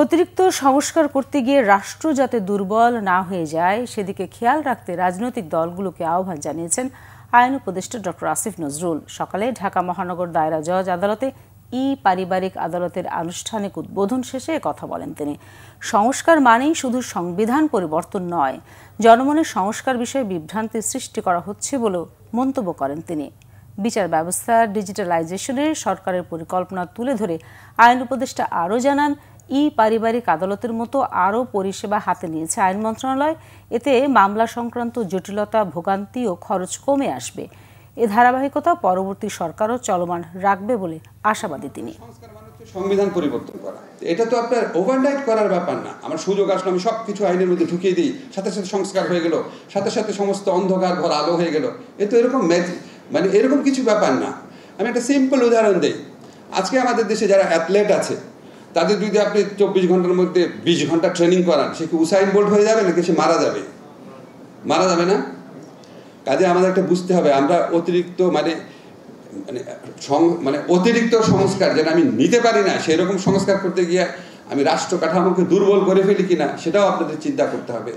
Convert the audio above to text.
অতিরিক্ত সংস্কার করতে গিয়ে রাষ্ট্র যাতে দুর্বল না হয়ে যায় সেদিকে খেয়াল রাখতে রাজনৈতিক দলগুলোকে আহ্বান জানিয়েছেন আইন উপদেষ্টা ডক্টর আসিফ নজরুল। সকালে ঢাকা মহানগর দায়রা জজ আদালতে পারিবারিক আদালতের আনুষ্ঠানিক উদ্বোধন শেষে কথা বলেন তিনি। সংস্কার মানেই শুধু সংবিধান পরিবর্তন নয়, জনমনে সংস্কার বিষয়ে বিভ্রান্তি সৃষ্টি করা হচ্ছে বলেও মন্তব্য করেন তিনি। বিচার ব্যবস্থার ডিজিটালাইজেশনের সরকারের পরিকল্পনা তুলে ধরে আইন উপদেষ্টা আরও জানান, পারিবারিক আদালতের মতো আরও পরিষেবা হাতে নিয়েছে আইন মন্ত্রণালয়। এতে মামলা সংক্রান্ত জটিলতা, ভোগান্তি ও খরচ কমে আসবে। এ ধারাবাহিকতা পরবর্তী সরকারও চলমান রাখবে বলে আশাবাদী তিনি। সংবিধান পরিবর্তন করা এটা তো আপনার ওভারনাইট করার ব্যাপার না। আমার সুযোগ আসলে আমি সবকিছু আইনের মধ্যে ঢুকিয়ে দিই, সাথে সাথে সংস্কার হয়ে গেল, সাথে সাথে সমস্ত অন্ধকার ঘর আলো হয়ে গেল। এ তো এরকম মানে এরকম কিছু ব্যাপার না। আমি একটা সিম্পল উদাহরণ দিই। আজকে আমাদের দেশে যারা অ্যাথলেট আছে তাদের যদি আপনি 24 ঘন্টার মধ্যে 20 ঘন্টা ট্রেনিং করান, সে কি উসাইন বোল্ট হয়ে যাবে নাকি সে মারা যাবে? মারা যাবে না? কাজে আমাদের একটা বুঝতে হবে, আমরা অতিরিক্ত মানে অতিরিক্ত সংস্কার যেটা আমি নিতে পারি না, সেরকম সংস্কার করতে গিয়ে আমি রাষ্ট্র কাঠামোকে দুর্বল করে ফেলি কিনা সেটাও আপনাদের চিন্তা করতে হবে।